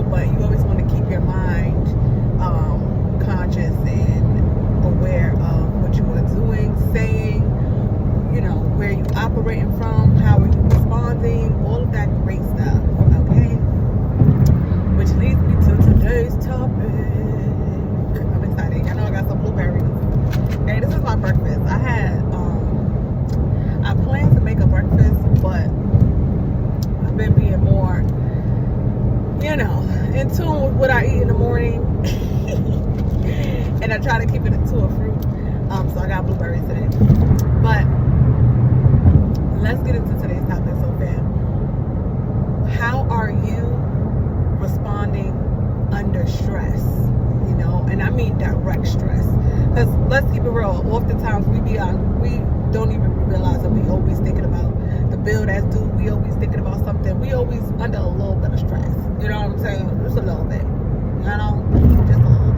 but you always want to keep your mind conscious and aware of what you are doing, saying, you know, where you operating from, how are you responding, all of that great stuff, okay? Which leads me to today's topic. I'm excited. I know I got some blueberries. Hey, this is my breakfast. I planned to make a breakfast, but I've been being more, you know, in tune with what I eat in the morning. And I try to keep it to a fruit. So I got blueberries today. But let's get into today's topic. So, fam, how are you responding under stress? You know, and I mean direct stress. Because let's keep it real. Oftentimes we don't even realize that we always thinking about the bill that's due. We always thinking about something. We always under a little bit of stress. You know what I'm saying? Just a little bit. You know, just a little.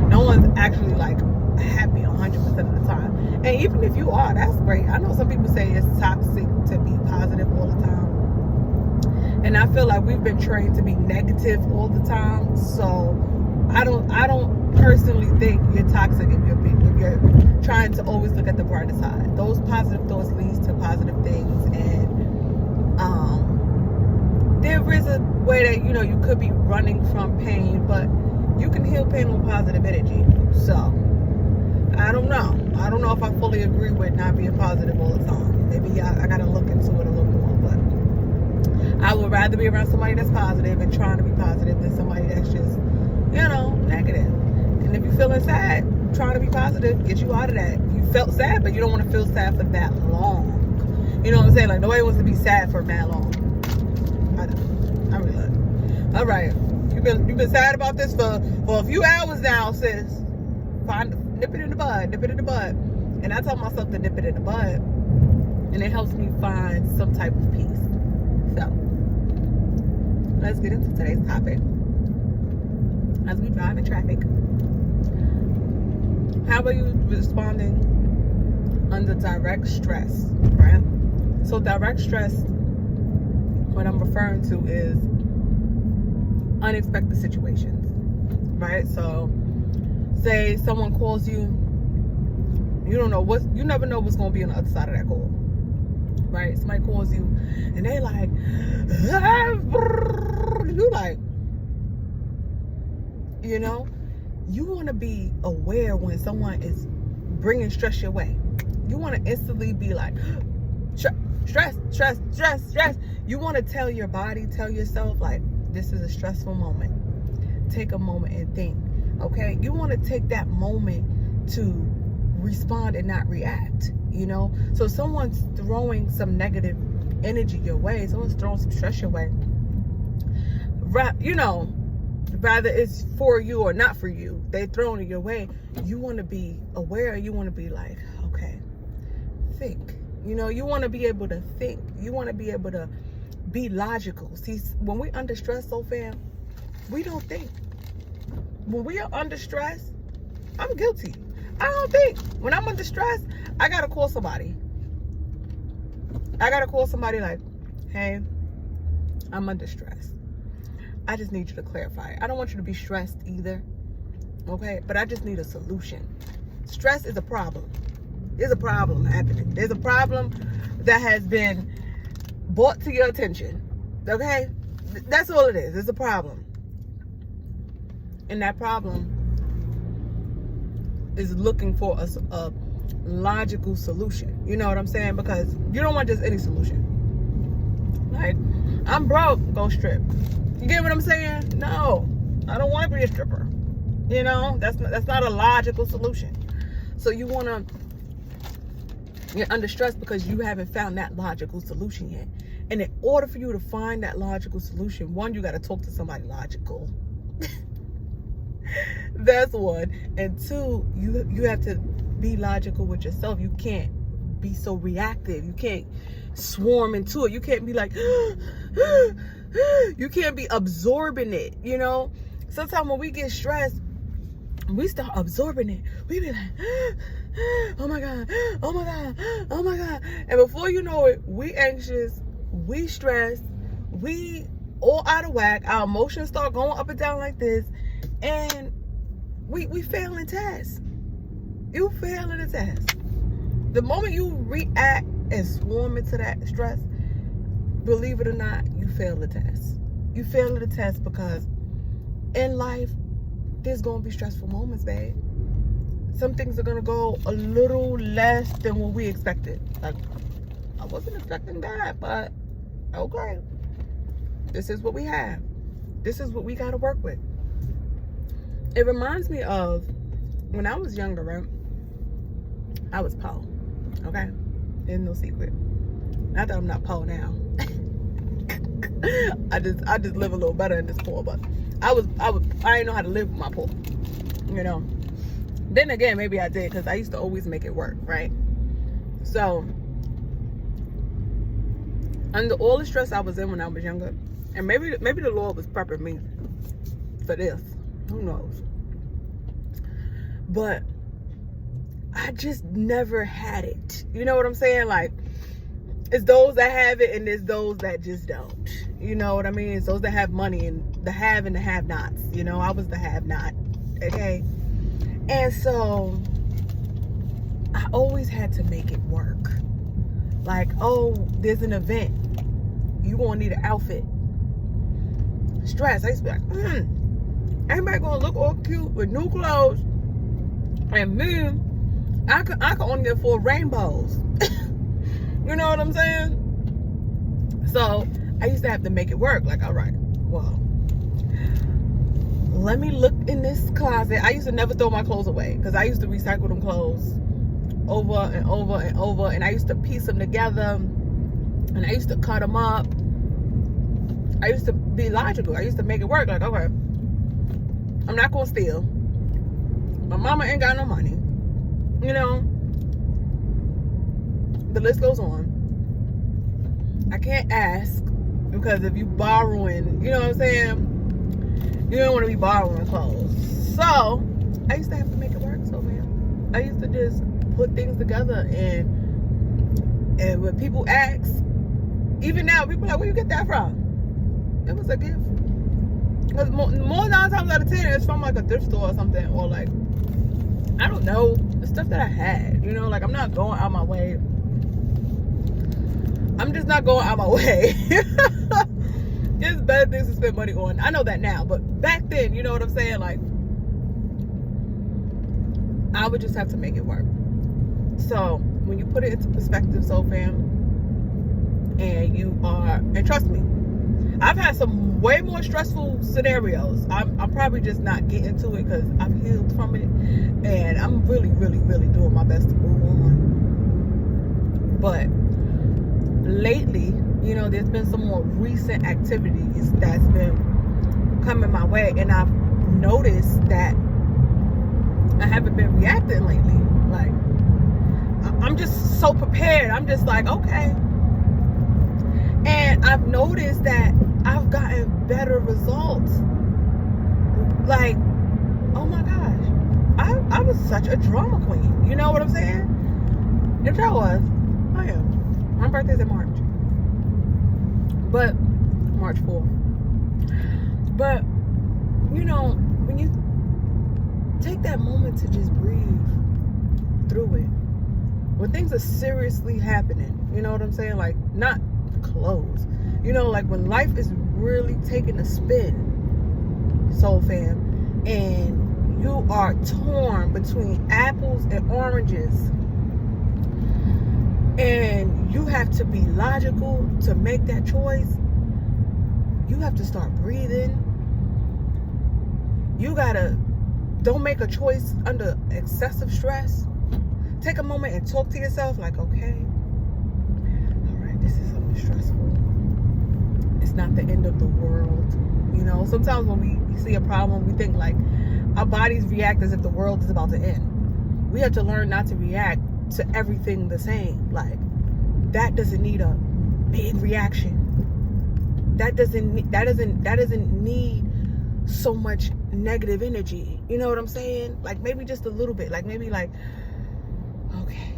No one's actually like happy 100% of the time. And even if you are, that's great. I know some people say it's toxic to be positive all the time. And I feel like we've been trained to be negative all the time. So I don't personally think you're toxic if you're trying to always look at the brighter side. Those positive thoughts leads to positive things, and there is a way that, you know, you could be running from pain, but you can heal pain with positive energy. So I don't know if I fully agree with not being positive all the time. Maybe I gotta look into it a little more, but I would rather be around somebody that's positive and trying to be positive than somebody that's just, you know, negative. And if you're feeling sad, trying to be positive, get you out of that. You felt sad, but you don't want to feel sad for that long. You know what I'm saying? Like, nobody wants to be sad for that long. I really don't. All right. You've been sad about this for a few hours now, sis. Nip it in the bud. And I tell myself to nip it in the bud. And it helps me find some type of peace. So, let's get into today's topic. As we drive in traffic, how are you responding under direct stress, right? So direct stress, what I'm referring to is unexpected situations, right? So say someone calls you, you never know what's going to be on the other side of that call, right? Somebody calls you and they like, you like, you know, you want to be aware when someone is bringing stress your way. You want to instantly be like, stress. You want to tell your body, tell yourself, like, this is a stressful moment. Take a moment and think, okay? You want to take that moment to respond and not react, you know? So someone's throwing some negative energy your way, someone's throwing some stress your way, you know, rather it's for you or not for you, they throwing it your way. You want to be aware. You want to be like, okay, think. You know, you want to be able to think. You want to be able to be logical. See, when we under stress, so fam, we don't think. When we are under stress, I'm guilty. I don't think. When I'm under stress, I gotta call somebody. Like, hey, I'm under stress. I just need you to clarify. I don't want you to be stressed either, okay? But I just need a solution. Stress is a problem. There's a problem happening. There's a problem that has been brought to your attention, okay? That's all it is. It's a problem. And that problem is looking for a logical solution. You know what I'm saying? Because you don't want just any solution. Like, I'm broke, go strip. You get what I'm saying? No, I don't want to be a stripper. You know, that's not a logical solution. So you want to, you're under stress because you haven't found that logical solution yet. And in order for you to find that logical solution, one, you got to talk to somebody logical. That's one. And two, you have to be logical with yourself. You can't be so reactive. You can't swarm into it. You can't be like, you can't be absorbing it, you know? Sometimes when we get stressed, we start absorbing it. We be like, oh my God, oh my God, oh my God. And before you know it, we anxious, we stressed, we all out of whack. Our emotions start going up and down like this, and we fail in tests. You fail in a test. The moment you react and swarm into that stress, believe it or not, you fail the test. You fail the test because in life, there's going to be stressful moments, babe. Some things are going to go a little less than what we expected. Like, I wasn't expecting that, but okay. This is what we have. This is what we got to work with. It reminds me of when I was younger, right? I was poor, okay? It's no secret. Not that I'm not poor now. I just live a little better in this poor, but I didn't know how to live with my poor, you know. Then again, maybe I did, because I used to always make it work, right? So under all the stress I was in when I was younger, and maybe the Lord was prepping me for this, who knows? But I just never had it. You know what I'm saying? Like, it's those that have it, and there's those that just don't. You know what I mean? It's those that have money, and the have-nots. You know, I was the have-not. Okay? And so, I always had to make it work. Like, oh, there's an event. You gonna need an outfit. Stress. I used to be like, everybody gonna look all cute with new clothes. And me, I could only afford rainbows. You know what I'm saying? So I used to have to make it work. Like, all right, well, let me look in this closet. I used to never throw my clothes away, because I used to recycle them clothes over and over and over. And I used to piece them together, and I used to cut them up. I used to be logical. I used to make it work. Like, okay, I'm not gonna steal. My mama ain't got no money. You know, the list goes on. I can't ask, because if you borrowing, you know what I'm saying, you don't want to be borrowing clothes. So I used to have to make it work. So man, I used to just put things together, and when people ask, even now, people are like, where you get that from? It was a gift. Because more 9 times out of 10, it's from like a thrift store or something, or like, I don't know, the stuff that I had. You know, like, I'm not going out my way. I'm just not going out my way. There's better things to spend money on. I know that now, but back then, you know what I'm saying? Like, I would just have to make it work. So when you put it into perspective, Soul Fam, and trust me, I've had some way more stressful scenarios. I'm probably just not getting to it, because I've healed from it, and I'm really, really, really doing my best to move on. But lately, you know, there's been some more recent activities that's been coming my way, and I've noticed that I haven't been reacting lately. Like, I'm just so prepared. I'm just like, okay. And I've noticed that I've gotten better results. Like, oh my gosh, I was such a drama queen. You know what I'm saying? If I was, I am. My birthday's in March. But, March 4th. But, you know, when you take that moment to just breathe through it, when things are seriously happening, you know what I'm saying? Like, not close. You know, like when life is really taking a spin, Soul Fam, and you are torn between apples and oranges, and you have to be logical to make that choice, you have to start breathing. You gotta, don't make a choice under excessive stress. Take a moment and talk to yourself like, okay, all right, this is something stressful. It's not the end of the world. You know, sometimes when we see a problem, we think like our bodies react as if the world is about to end. We have to learn not to react to everything the same. Like, that doesn't need a big reaction. That doesn't need so much negative energy. You know what I'm saying? Like, maybe just a little bit. Like, maybe like, okay,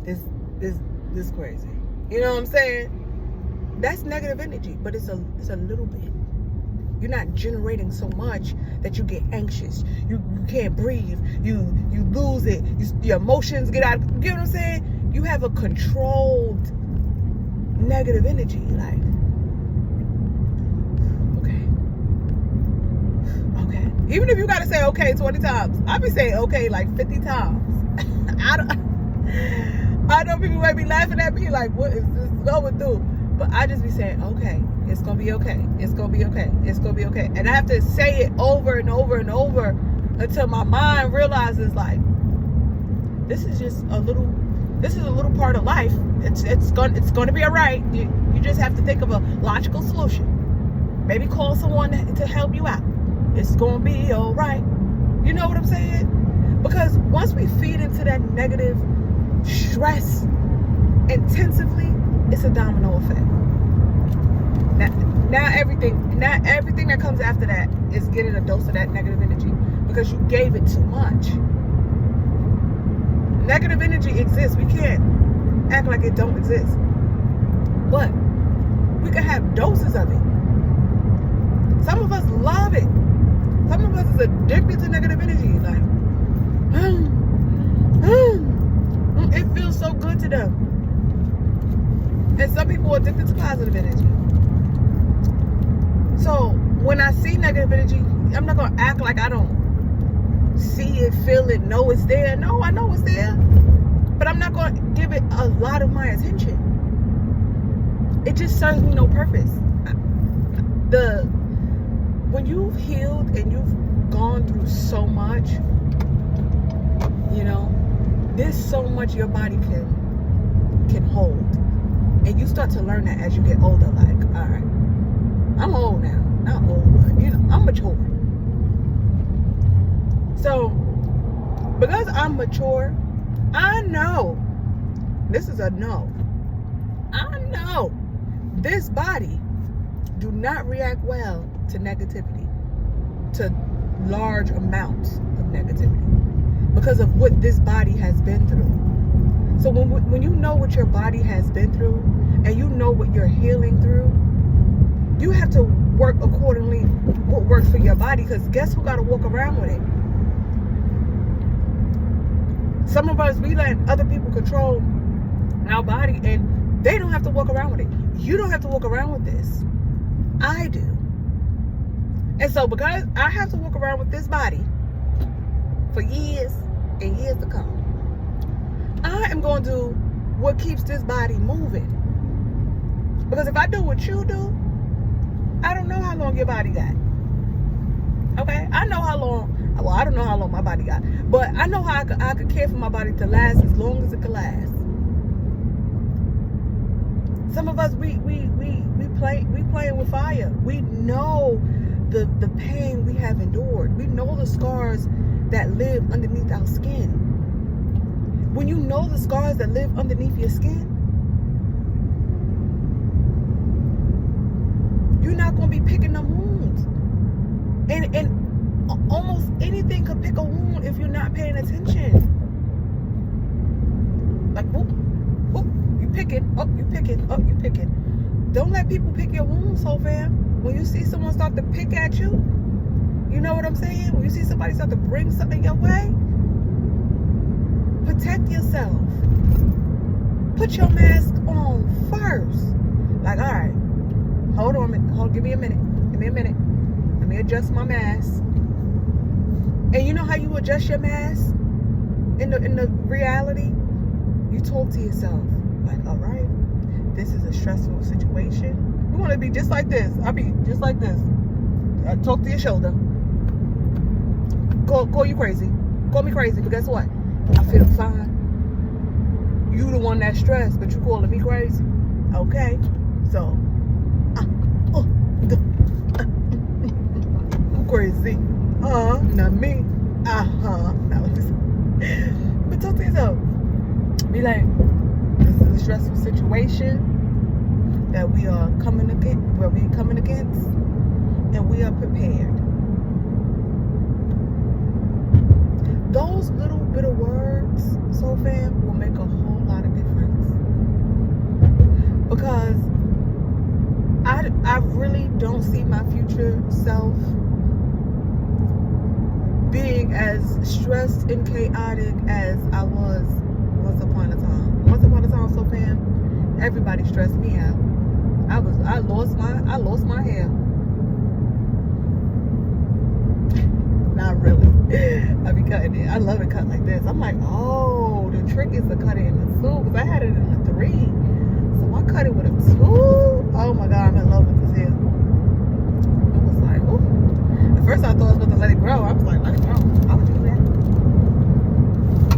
this crazy. You know what I'm saying? That's negative energy, but it's a little bit. You're not generating so much that you get anxious. You can't breathe. You lose it. Your emotions get out. You get what I'm saying? You have a controlled negative energy. Like, okay. Even if you gotta say okay 20 times, I'll be saying okay like 50 times. I know people might be laughing at me like, what is this going through? But I just be saying, okay, it's gonna be okay. It's gonna be okay. It's gonna be okay. And I have to say it over and over and over until my mind realizes, like, this is a little part of life. It's gonna be all right. You just have to think of a logical solution. Maybe call someone to help you out. It's gonna be all right. You know what I'm saying? Because once we feed into that negative stress intensively, it's a domino effect. Now everything that comes after that is getting a dose of that negative energy because you gave it too much. Negative energy exists. We can't act like it don't exist. But we can have doses of it. Some of us love it. Some of us is addicted to negative energy. Like, it feels so good to them. And some people are addicted to positive energy. So when I see negative energy, I'm not going to act like I don't see it, feel it, know it's there. No, I know it's there. But I'm not going to give it a lot of my attention. It just serves me no purpose. When you've healed and you've gone through so much, there's so much your body can hold. And you start to learn that as you get older. Like, all right, I'm old now. Not old, but I'm mature. So, because I'm mature, I know, this is a no. I know this body do not react well to negativity, to large amounts of negativity, because of what this body has been through. So when you know what your body has been through and you know what you're healing through, you have to work accordingly what works for your body, because guess who got to walk around with it? Some of us, we let other people control our body and they don't have to walk around with it. You don't have to walk around with this. I do. And so because I have to walk around with this body for years and years to come, I am going to do what keeps this body moving. Because if I do what you do, I don't know how long your body got. Okay? I know how long, well, I don't know how long my body got, but I know how I could care for my body to last as long as it could last. Some of us, we playing with fire. We know the pain we have endured. We know the scars that live underneath our skin. When you know the scars that live underneath your skin, you're not going to be picking them wounds. And almost anything could pick a wound if you're not paying attention. Like, whoop, whoop, you picking, up, you picking, up, you picking. Don't let people pick your wounds, so fam. When you see someone start to pick at you, you know what I'm saying? When you see somebody start to bring something your way, protect yourself. Put your mask on first. Like, all right, hold on, give me a minute. Let me adjust my mask. And you know how you adjust your mask in the reality? You talk to yourself. Like, all right, this is a stressful situation. You want to be just like this. I'll be just like this. Talk to your shoulder. Call you crazy. Call me crazy, but guess what? I feel fine. You the one that's stressed, but you calling me crazy. Okay, so I'm crazy. Not me. But talk to yourself. Be like, this is a stressful situation that we are coming against, and we are prepared. Those little bit of words, so fam, will make a whole lot of difference. Because I really don't see my future self being as stressed and chaotic as I was once upon a time. Once upon a time, so fam, everybody stressed me out. I lost my hair. Not really. I be cutting it. I love it cut like this. I'm like, oh, the trick is to cut it in the 2, because I had it in the 3. So I cut it with a 2. Oh my God, I'm in love with this hair. I was like, ooh. At first I thought I was going to let it grow. I was like, let it grow. How would you do that?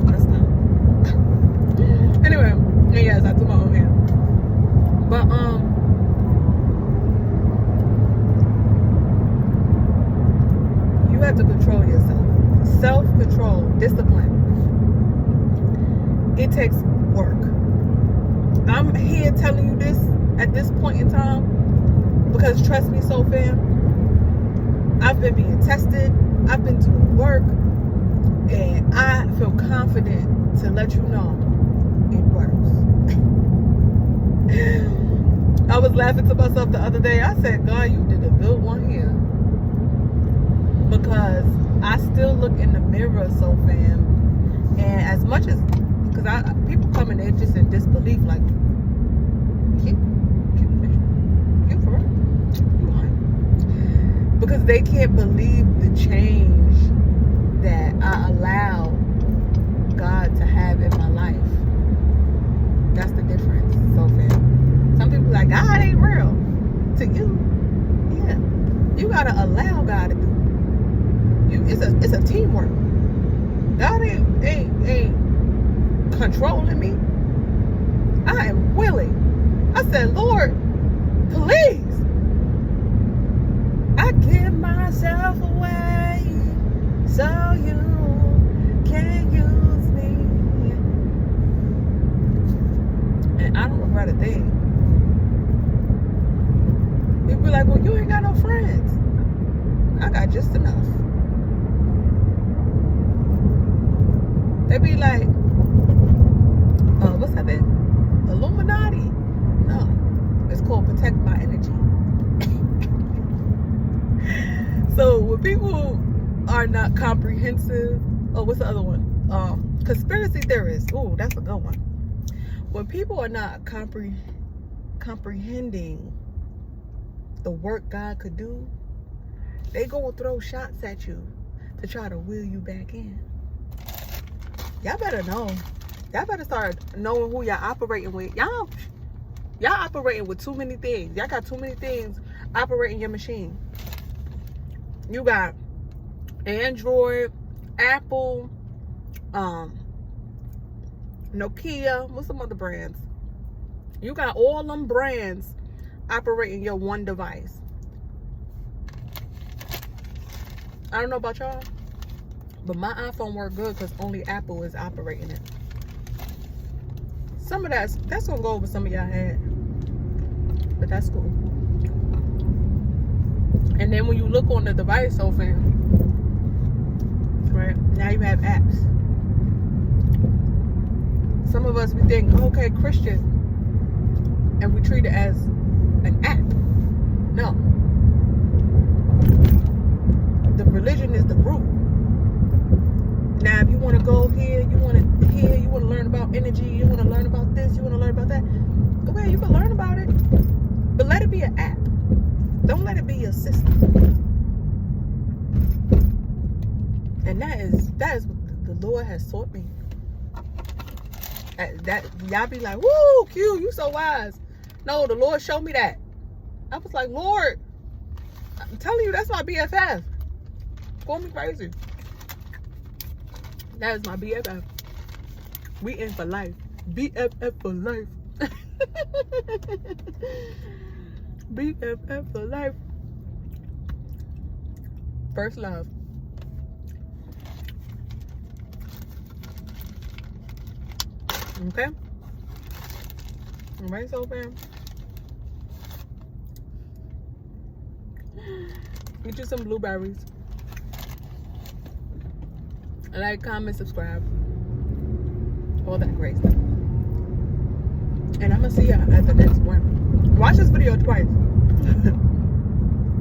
That's not. Anyway, yes, I took my own hair. But you have to control yourself. Self-control, discipline. It takes work. I'm here telling you this at this point in time because trust me, so fam, I've been being tested. I've been doing work, and I feel confident to let you know it works. I was laughing to myself the other day. I said, God, you did a good one here. Because I still look in the mirror, so fam, and as much as, because people come in there just in disbelief, like, you for real? You lying? Because they can't believe the change that I allow God to have in my life. That's the difference, so fam. Some people like, God ain't real. To you, yeah. You gotta allow God to do it. It's a teamwork. God ain't controlling me. I am willing. I said, Lord, please. I give myself away so you can use me. And I don't regret a thing. People be like, well, you ain't got no friends. I got just enough. They be like, what's that thing? Illuminati. No, it's called protect my energy. So when people are not comprehensive, what's the other one? Conspiracy theorists. Oh, that's a good one. When people are not comprehending the work God could do, they gonna throw shots at you to try to wheel you back in. Y'all better know. Y'all better start knowing who y'all operating with. Y'all operating with too many things. Y'all got too many things operating your machine. You got Android, Apple, Nokia, what's some other brands? You got all them brands operating your one device. I don't know about y'all, but my iPhone worked good because only Apple is operating it. Some of that's gonna go over some of y'all head, but that's cool. And then when you look on the device, so fam, right now you have apps. Some of us, we think, okay, Christian, and we treat it as an app. No, the religion is the root. Now, if you want to go here, you want to learn about energy, you want to learn about this, you want to learn about that, okay, you can learn about it, but let it be an app. Don't let it be your system. And that is what the Lord has taught me. That y'all be like, woo, Q, you so wise. No, the Lord showed me that. I was like, Lord, I'm telling you, that's my BFF. Call me crazy. That is my BFF. We in for life. BFF for life. BFF for life. First love. Okay? Alright, so fam. Get you some blueberries. Like, comment, subscribe. All that great stuff. And I'm gonna see y'all at the next one. Watch this video twice.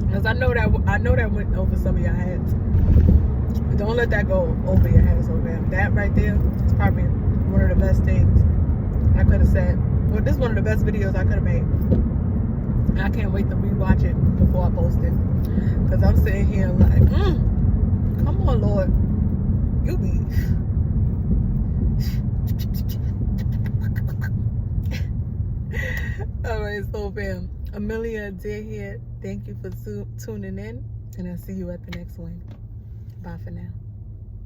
Because I know that went over some of your heads. Don't let that go over your heads, over. That right there is probably one of the best things I could have said. Well, this is one of the best videos I could have made. And I can't wait to rewatch it before I post it. Because I'm sitting here like, come on, Lord. You be... Alright, so fam, Amelia Adair here. Thank you for tuning in. And I'll see you at the next one. Bye for now.